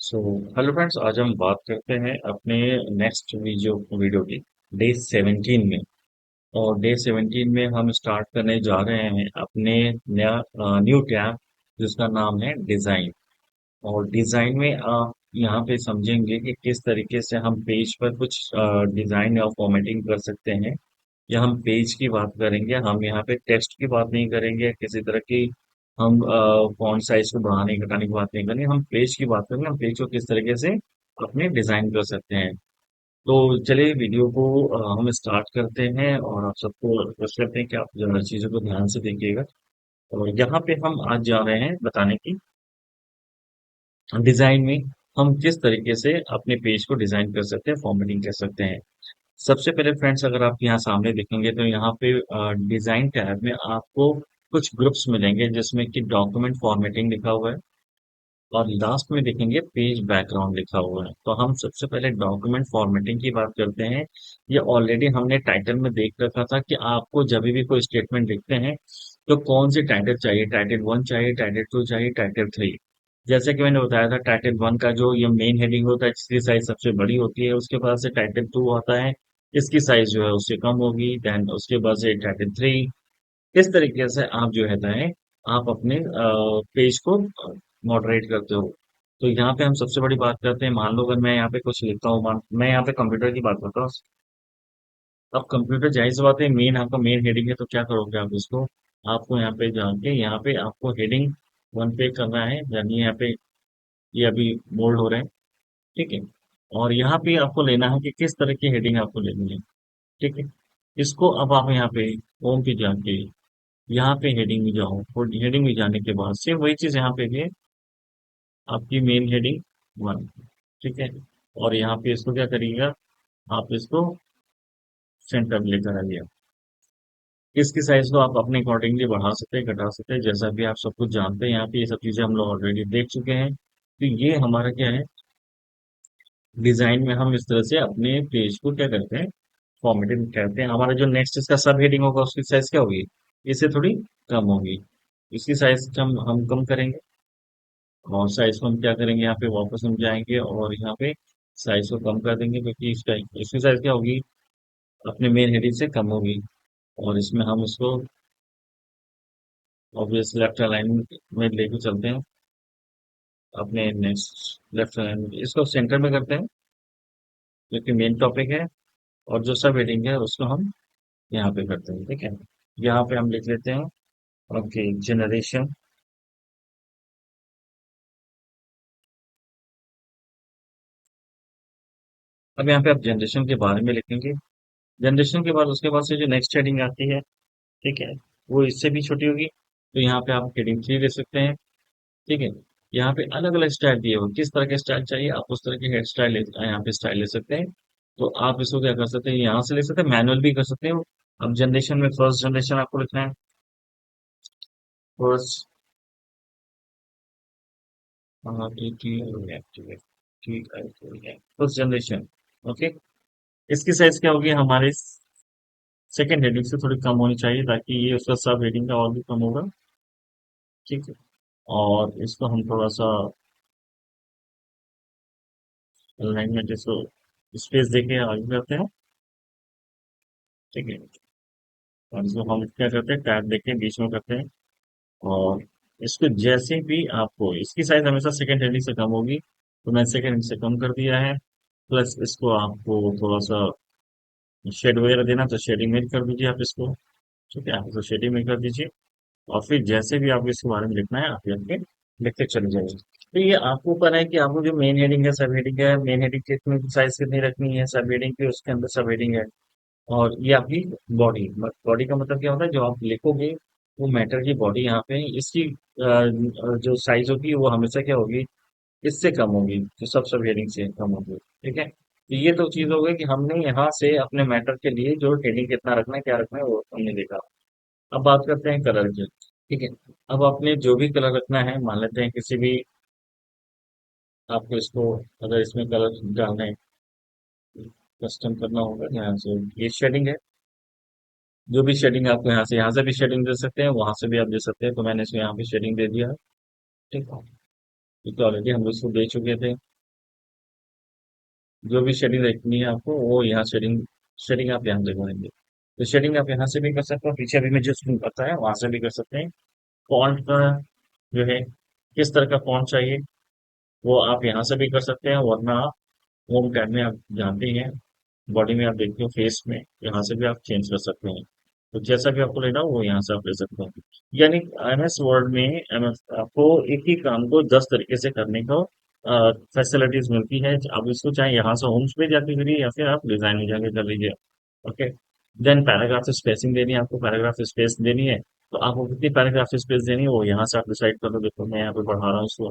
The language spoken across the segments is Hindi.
सो हेलो फ्रेंड्स, आज हम बात करते हैं अपने नेक्स्ट वीडियो वीडियो की डे 17 में। और डे 17 में हम स्टार्ट करने जा रहे हैं अपने नया न्यू टैब जिसका नाम है डिज़ाइन। और डिज़ाइन में आप यहाँ पे समझेंगे कि किस तरीके से हम पेज पर कुछ डिज़ाइन या फॉर्मेटिंग कर सकते हैं। या हम पेज की बात करेंगे, हम यहाँ पे टेक्स्ट की बात नहीं करेंगे किसी तरह की। हम फॉन्ट साइज को बढ़ाने घटाने की बात नहीं करेंगे, हम पेज की बात करेंगे, हम पेज को किस तरीके से अपने डिजाइन कर सकते हैं। तो चलिए वीडियो को हम स्टार्ट करते हैं और आप सबको रिक्वेस्ट करते हैं कि आप जो हर चीजों को ध्यान से देखिएगा। और यहाँ पे हम आज जा रहे हैं बताने की डिजाइन में हम किस तरीके से अपने पेज को डिजाइन कर सकते हैं, फॉर्मेटिंग कर सकते हैं। सबसे पहले फ्रेंड्स, अगर आप यहाँ सामने देखेंगे तो यहाँ पे डिजाइन टैब में आपको कुछ ग्रुप्स मिलेंगे जिसमें कि डॉक्यूमेंट फॉर्मेटिंग लिखा हुआ है। और लास्ट में देखेंगे पेज बैकग्राउंड लिखा हुआ है। तो हम सबसे पहले डॉक्यूमेंट फॉर्मेटिंग की बात करते हैं। ये ऑलरेडी हमने टाइटल में देख रखा था कि आपको जब भी कोई स्टेटमेंट लिखते हैं तो कौन सी टाइटल चाहिए, टाइटल 1 चाहिए, टाइटल 2 चाहिए, टाइटल 3। जैसे कि मैंने बताया था, टाइटल 1 का जो ये मेन हेडिंग होता है जिसकी साइज सबसे बड़ी होती है, उसके बाद से टाइटल 2 आता है, इसकी साइज जो है उससे कम होगी। देन उसके बाद से टाइटल 3। इस तरीके से आप जो है आप अपने पेज को मॉडरेट करते हो। तो यहाँ पे हम सबसे बड़ी बात करते हैं, मान लो अगर मैं यहाँ पे कुछ लिखता हूँ, मैं यहाँ पे कंप्यूटर की बात करता हूँ। अब कंप्यूटर जाहिर सी बात है, मेन आपका मेन हेडिंग है, तो क्या करोगे आप इसको, आपको यहाँ पे जाके यहाँ पे आपको हेडिंग 1 पे करना है, यानी यहाँ पे ये अभी बोल्ड हो रहे हैं। ठीक है। और यहाँ पे आपको लेना है कि किस तरह की हेडिंग आपको लेनी है। ठीक है। इसको अब आप यहाँ पे होम पे जाके यहाँ पे हेडिंग में जाओ, और हेडिंग में जाने के बाद सेम वही चीज यहाँ पे भी है, आपकी मेन हेडिंग 1। ठीक है। और यहाँ पे इसको क्या करिएगा, आप इसको सेंटर में लेकर आइए। इसकी साइज को आप अपने अकॉर्डिंगली बढ़ा सकते हैं, घटा सकते हैं, जैसा भी आप सब कुछ जानते हैं। यहाँ पे ये सब चीजें हम लोग ऑलरेडी देख चुके हैं। तो ये हमारा क्या है, डिजाइन में हम इस तरह से अपने पेज को क्या करते हैं, फॉर्मेटिंग करते हैं। हमारा जो नेक्स्ट इसका सब हेडिंग होगा उसकी साइज क्या होगी, इससे थोड़ी कम होगी। इसकी साइज हम कम करेंगे। और साइज को हम क्या करेंगे, यहाँ पे वापस हम जाएंगे और यहाँ पे साइज को कम कर देंगे, क्योंकि इसका इसकी साइज क्या होगी, अपने मेन हेडिंग से कम होगी। और इसमें हम इसको ऑब्वियस लेफ्ट अलाइनमेंट में लेके चलते हैं, अपने नेक्स्ट लेफ्ट अलाइनमेंट इसको सेंटर में करते हैं, क्योंकि मेन टॉपिक है। और जो सब हेडिंग है उसको हम यहाँ पे करते हैं। ठीक है। यहाँ पे हम लिख लेते हैं, ओके, जनरेशन। अब यहाँ पे आप जनरेशन के बारे में लिखेंगे। जनरेशन के बाद उसके बाद से जो नेक्स्ट हेडिंग आती है, ठीक है, वो इससे भी छोटी होगी। तो यहाँ पे आप हेडिंग 3 ले सकते हैं। ठीक है। यहाँ पे अलग अलग स्टाइल दिए हुए, किस तरह के स्टाइल चाहिए आप उस तरह के हेयर स्टाइल यहाँ पे स्टाइल ले सकते हैं। तो आप इसको क्या कर सकते हैं, यहाँ से ले सकते हैं, मैनुअल भी कर सकते हैं। अब जनरेशन में फर्स्ट जनरेशन आपको लिखना है, फर्स्ट फर्स्ट जनरेशन। ओके। इसकी साइज क्या होगी, हमारे सेकंड हेडिंग से थोड़ी कम होनी चाहिए, ताकि ये उसका सब हेडिंग का और भी कम होगा। ठीक है। और इसको हम थोड़ा सा अलाइनमेंट, इसको स्पेस देके आगे करते हैं। ठीक है। और इसको हम क्या करते हैं, टैब देके बीच में करते हैं। और इसको जैसे भी आपको इसकी साइज हमेशा सेकंड हेडिंग से कम होगी, तो मैं सेकंड हेडिंग से कम कर दिया है। प्लस इसको आपको थोड़ा सा शेड वगैरह देना, तो शेडिंग में कर दीजिए आप इसको। ठीक है, आप इसको शेडिंग में कर दीजिए। और फिर जैसे भी आपको इसके बारे में लिखना है, आप लिख के लिखते चले जाइए। तो ये आपको ऊपर है कि आपको जो मेन हेडिंग है, सब हेडिंग है, मेन हेडिंग कितनी साइज कितनी रखनी है, सब हेडिंग की उसके अंदर सब हेडिंग है। और ये आपकी बॉडी, बॉडी का मतलब क्या होता है, जो आप लिखोगे वो मैटर की बॉडी यहाँ पे इसकी जो साइज होगी वो हमेशा क्या होगी, इससे कम होगी, जो सब हेडिंग से कम होगी। ठीक है। तो ये तो चीज हो गई कि हमने यहाँ से अपने मैटर के लिए जो हेडिंग कितना रखना है, क्या रखना है, वो हमने देखा। अब बात करते हैं कलर की। ठीक है। अब आपने जो भी कलर रखना है, मान लेते हैं किसी भी, आपको इसको अगर इसमें कलर डालना है, कस्टम करना होगा, यहाँ से ये शेडिंग है। जो भी शेडिंग आपको यहाँ से भी शेडिंग दे सकते हैं, वहां से भी आप दे सकते हैं। तो मैंने इसको यहाँ पे शेडिंग दे दिया है। ठीक है। क्योंकि ऑलरेडी हम इसको दे चुके थे। जो भी शेडिंग देखनी है आपको वो यहाँ शेडिंग शेडिंग आप यहाँ देखवाएंगे। तो शेडिंग आप यहाँ से भी कर सकते हो, पीछे अभी मैं जो स्क्रीन पता है वहां से भी कर सकते हैं। फॉन्ट का जो है किस तरह का फॉन्ट चाहिए वो आप यहाँ से भी कर सकते हैं, वरना आप होम टैब में आप जानते हैं, बॉडी में आप देखते हो फेस में, यहाँ से भी आप चेंज कर सकते हैं। तो जैसा भी आपको लेना हो वो यहाँ से आप ले सकते हैं। यानी एमएस वर्ड में एमएस आपको एक ही काम को 10 तरीके से करने को फैसिलिटीज मिलती है। आप इसको चाहे यहाँ से होम्स पे जाके करिए या फिर आप डिजाइन में जाके कर लीजिए। ओके। देन पैराग्राफ स्पेसिंग देनी है, आपको पैराग्राफ स्पेस देनी है। तो आपको कितनी पैराग्राफ स्पेस देनी है वो यहाँ से आप डिसाइड कर लो। देखो मैं यहाँ पे बढ़ा रहा हूँ इसको।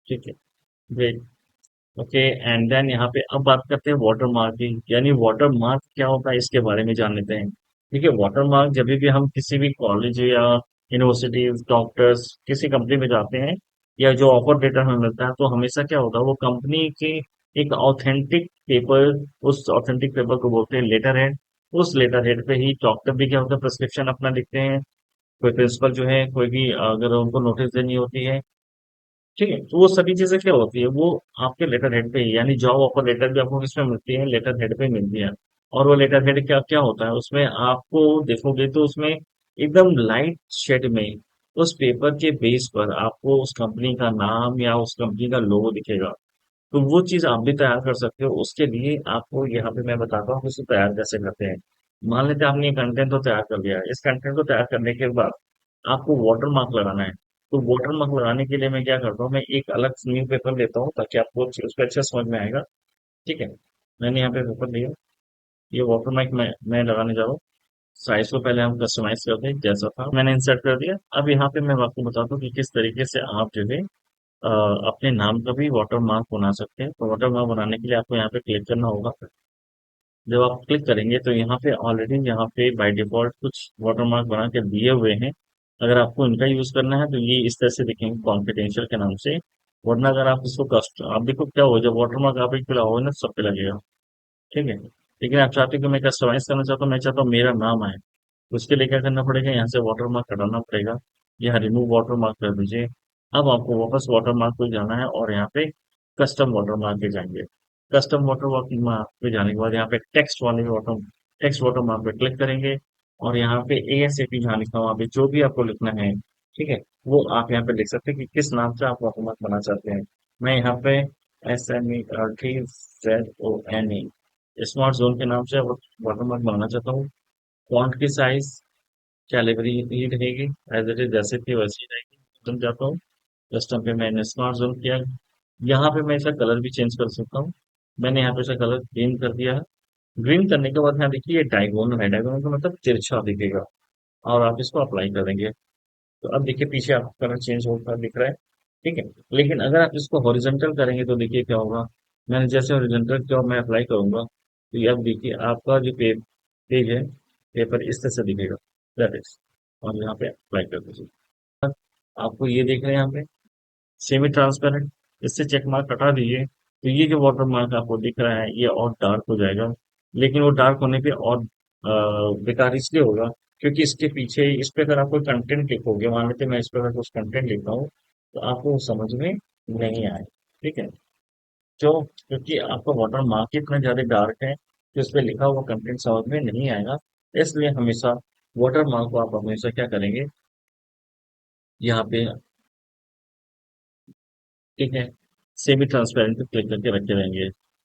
ठीक है, ग्रेट। ओके। एंड देन यहाँ पे अब बात करते हैं वाटर मार्क की, यानी वाटर मार्क क्या होता है इसके बारे में जान लेते हैं। ठीक है, वाटर मार्क जब भी हम किसी भी कॉलेज या यूनिवर्सिटी डॉक्टर्स किसी कंपनी में जाते हैं या जो ऑफर लेटर हमें मिलता है, तो हमेशा क्या होता है वो कंपनी की एक ऑथेंटिक पेपर, उस ऑथेंटिक पेपर को बोलते हैं लेटर हेड। उस लेटर हेड पे ही डॉक्टर भी क्या होता है प्रिस्क्रिप्शन अपना लिखते हैं। कोई प्रिंसिपल जो है कोई भी अगर उनको नोटिस देनी होती है, ठीक है, तो वो सभी चीजें क्या होती है वो आपके लेटर हेड पे ही, यानी जॉब ऑफर लेटर भी आपको किसमें मिलती है, लेटर हेड पे मिलती है। और वो लेटर हेड क्या क्या होता है उसमें आपको देखोगे तो उसमें एकदम लाइट शेड में उस पेपर के बेस पर आपको उस कंपनी का नाम या उस कंपनी का लोगो दिखेगा। तो वो चीज आप भी तैयार कर सकते हो। उसके लिए आपको यहाँ पे मैं बताता हूँ कि उसे तैयार कैसे करते हैं। मान लेते हैं आपने ये कंटेंट तो तैयार कर लिया है, इस कंटेंट को तैयार करने के बाद आपको वाटर मार्क लगाना है। तो वाटर मार्क लगाने के लिए मैं क्या करता हूँ, मैं एक अलग न्यू पेपर लेता हूँ ताकि आपको उस पर अच्छा समझ में आएगा। ठीक है, मैंने यहाँ पे पेपर लिया, ये वाटर मार्क मैं लगाने जा रहा हूँ। साइज को पहले हम कस्टमाइज करते हैं, जैसा था मैंने इंसर्ट कर दिया। अब यहाँ पे मैं आपको बताता हूँ कि किस तरीके से आप जो है अ, अपने नाम का भी वाटर मार्क बना सकते हैं। तो वाटर मार्क बनाने के लिए आपको यहाँ पे क्लिक करना होगा। जब आप क्लिक करेंगे तो यहाँ पे ऑलरेडी यहाँ पे बाय डिफॉल्ट कुछ वाटर मार्क बना के दिए हुए हैं। अगर आपको इनका यूज करना है तो ये इस तरह से दिखेंगे कॉन्फिडेंशियल के नाम से। वरना अगर आप इसको कस्ट आप देखो क्या हो, जब वाटर मार्क आप एक पे लगाओगे ना सब पे लगेगा। ठीक है, लेकिन आप चाहते हो कि मैं कस्टमाइज करना चाहता हूँ, मैं चाहता हूँ मेरा नाम आए, तो उसके लिए क्या करना पड़ेगा, यहाँ से वाटर मार्क हटाना पड़ेगा। यहाँ रिमूव वाटर मार्क कर दीजिए। अब आपको वापस वाटर मार्क पे जाना है और यहाँ पे कस्टम वाटर मार्क पे जाएंगे। कस्टम वाटर मार्क पे जाने के बाद यहाँ पे टेक्स्ट वाटर मार्क पे क्लिक करेंगे। और यहाँ पे ASAP जहाँ लिखा हुआ वहाँ पे जो भी आपको लिखना है, ठीक है, वो आप यहाँ पे लिख सकते हैं कि किस नाम से आप वाटर मार्क बनाना चाहते हैं। मैं यहाँ पे SMERTZONE स्मार्ट जोन के नाम से वाटर मार्क बनाना चाहता हूँ। फॉन्ट की साइज कैलिबरी ही रहेगी, एज इट इज जैसे थी वैसी ही रहेगी। तुम जाता हूँ कस्टम पे, मैंने स्मार्ट जोन किया। यहाँ पे मैं इसका कलर भी चेंज कर सकता हूँ। मैंने यहाँ पे इसका कलर ग्रीन कर दिया है। ग्रीन करने के बाद यहाँ देखिए ये डायगोनल है, डायगोनल का मतलब तिरछा दिखेगा। और आप इसको अप्लाई कर देंगे तो अब देखिए पीछे आपका कलर चेंज होता दिख रहा है। ठीक है, लेकिन अगर आप इसको हॉरिजॉन्टल करेंगे तो देखिए क्या होगा। मैंने जैसे हॉरिजॉन्टल किया मैं अप्लाई करूंगा तो ये अब देखिए आपका जो पेज है, पेपर इस तरह से दिखेगा। दैट इज, और यहाँ पे अप्लाई कर दीजिए। आपको ये देख रहे हैं यहाँ पे सेमी ट्रांसपेरेंट, इससे चेक मार्क हटा दीजिए तो ये जो वाटर मार्क आपको दिख रहा है ये और डार्क हो जाएगा। लेकिन वो डार्क होने पे और बेकार इसलिए होगा क्योंकि इसके पीछे इस पे अगर आप कोई कंटेंट लिखोगे, मान लेते हैं मैं इस पे अगर कुछ कंटेंट लिखता हूँ तो आपको वो समझ में नहीं आए। ठीक है, जो क्योंकि आपका वाटर मार्क इतना ज्यादा डार्क है कि उस पर लिखा हुआ कंटेंट समझ में नहीं आएगा। इसलिए हमेशा वाटर मार्क को आप हमेशा क्या करेंगे, यहाँ पे, ठीक है, सेमी ट्रांसपेरेंट पे क्लिक करके रखे रहेंगे।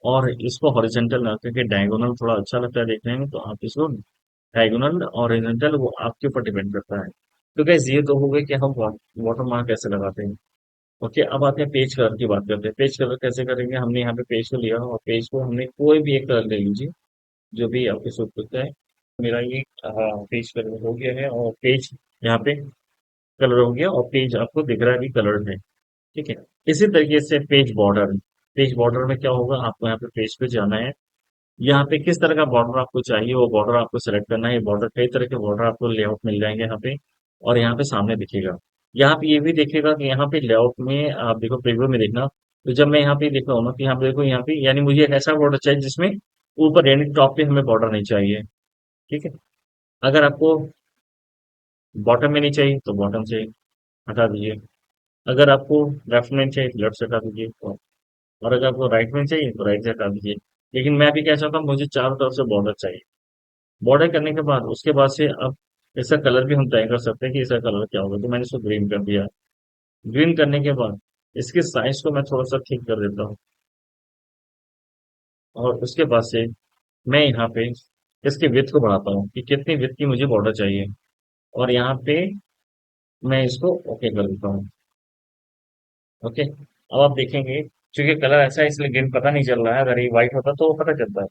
और इसको हॉरिजेंटल ना करके डायगोनल थोड़ा अच्छा लगता है देखने में, तो आप इसको डायगोनल और हॉरिजेंटल वो आपके ऊपर डिपेंड करता है। तो गैस ये तो हो गए कि हम वाटर मार्क कैसे लगाते हैं। ओके, अब आते हैं पेज कलर की बात करते हैं। पेज कलर कैसे करेंगे, हमने यहाँ पे पेज को लिया और पेज को हमने कोई भी एक कलर ले लीजिए जो भी आपके सूट करता है। मेरा ये पेज कलर हो गया है और पेज यहाँ पे कलर हो गया और पेज आपको दिख रहा है भी कलर है। ठीक है, इसी तरीके से पेज बॉर्डर में क्या होगा, आपको यहाँ पे पेज पे जाना है। यहाँ पे किस तरह का बॉर्डर आपको चाहिए वो बॉर्डर आपको सेलेक्ट करना है। बॉर्डर कई तरह के बॉर्डर आपको लेआउट मिल जाएंगे यहाँ पे। और यहाँ पे सामने दिखेगा, यहाँ पे ये भी दिखेगा कि यहाँ पे लेआउट में आप देखो प्रीव्यू में देखना। तो जब मैं यहाँ पे देख रहा हूँ ना कि यहाँ पे देखो यहाँ पे यानी मुझे एक ऐसा बॉर्डर चाहिए जिसमें ऊपर यानी टॉप पे हमें बॉर्डर नहीं चाहिए। ठीक है, अगर आपको बॉटम में नहीं चाहिए तो बॉटम से हटा दीजिए। अगर आपको लेफ्ट में चाहिए तो लेफ्ट से हटा दीजिए। और अगर आपको राइट में चाहिए तो राइट से हटा दीजिए। लेकिन मैं भी क्या चाहता हूँ, मुझे चारों तरफ से बॉर्डर चाहिए। बॉर्डर करने के बाद उसके बाद से अब इसका कलर भी हम तय कर सकते हैं कि इसका कलर क्या होगा, तो मैंने इसको ग्रीन कर दिया। ग्रीन करने के बाद इसके साइज को मैं थोड़ा सा ठीक कर देता हूँ, और उसके बाद से मैं यहाँ पे इसकी विड्थ को बढ़ाता हूँ कि कितनी विड्थ की मुझे बॉर्डर चाहिए, और यहाँ पे मैं इसको ओके कर देता हूँ। ओके, अब आप देखेंगे क्योंकि कलर ऐसा है इसलिए ग्रीन पता नहीं चल रहा है, अगर ये व्हाइट होता तो वो पता चलता है।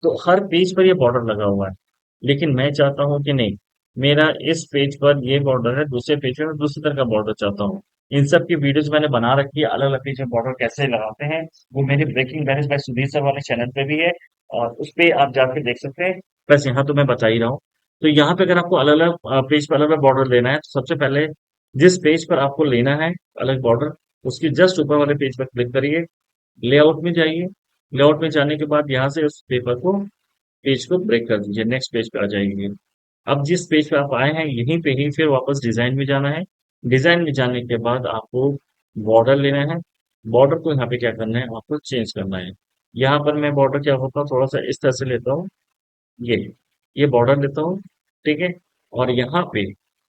तो हर पेज पर ये बॉर्डर लगा हुआ है, लेकिन मैं चाहता हूँ कि नहीं, मेरा इस पेज पर ये बॉर्डर है, दूसरे पेज पे मैं दूसरी तरह का बॉर्डर चाहता हूँ। इन सब की वीडियोस मैंने बना रखी है, अलग अलग पेज में बॉर्डर कैसे लगाते हैं, वो मेरे breaking balance by Sudhir sir वाले चैनल पे भी है, और उस पे आप जाके देख सकते हैं। बस यहाँ तो मैं बता ही रहा हूँ। तो यहाँ पे अगर आपको अलग अलग पेज पर अलग अलग बॉर्डर लेना है, तो सबसे पहले जिस पेज पर आपको लेना है अलग बॉर्डर, उसके जस्ट ऊपर वाले पेज पर क्लिक करिए, लेआउट में जाइए। लेआउट में जाने के बाद यहाँ से उस पेपर को, पेज को ब्रेक कर दीजिए, नेक्स्ट पेज पे आ जाएंगे। अब जिस पेज पे आप आए हैं यहीं पे ही फिर वापस डिजाइन में जाना है। डिजाइन में जाने के बाद आपको बॉर्डर लेना है। बॉर्डर को यहाँ पे क्या करना है, आपको चेंज करना है। यहाँ पर मैं बॉर्डर क्या होता है थोड़ा सा इस तरह से लेता हूँ, ये ये बॉर्डर लेता हूँ, ठीक है। और यहाँ पे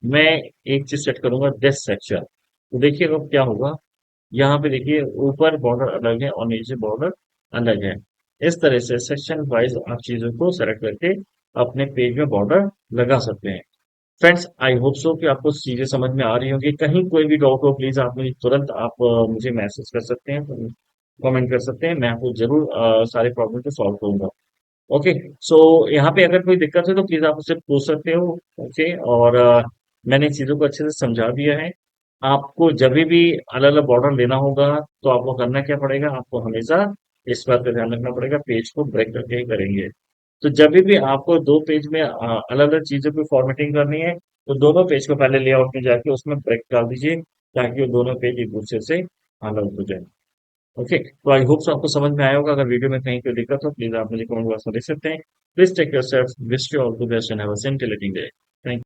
मैं एक चीज सेट करूंगा, दिस सेक्शन। तो देखिए अब क्या होगा, यहाँ पे देखिए ऊपर बॉर्डर अलग है और नीचे बॉर्डर अलग है। इस तरह से सेक्शन वाइज आप चीजों को सेलेक्ट करके अपने पेज में बॉर्डर लगा सकते हैं। फ्रेंड्स, आई होप सो कि आपको चीजें समझ में आ रही होंगी। कहीं कोई भी डाउट हो प्लीज आप मुझे तुरंत आप मुझे मैसेज कर सकते हैं, कमेंट कर सकते हैं, मैं आपको जरूर सारे प्रॉब्लम को सॉल्व करूंगा। ओके, सो यहाँ पे अगर कोई दिक्कत है तो प्लीज आप मुझसे पूछ सकते हो। ओके, और मैंने चीजों को अच्छे से समझा दिया है। आपको जब भी अलग अलग बॉर्डर लेना होगा तो आपको करना क्या पड़ेगा, आपको हमेशा इस बात का ध्यान रखना पड़ेगा, पेज को ब्रेक करके ही करेंगे। तो जब भी आपको दो पेज में अलग अलग चीजों की फॉर्मेटिंग करनी है, तो दोनों पेज को पहले लेआउट में जाके उसमें ब्रेक डाल दीजिए, ताकि वो दोनों पेज एक दूसरे से अलग हो जाए। ओके, तो आई होप सो आपको समझ में आया होगा। अगर वीडियो में कहीं कोई दिक्कत हो प्लीज आप मुझे कमेंट बॉक्स में लिख सकते हैं। Please take yourself, wish you all the best and have a scintillating day.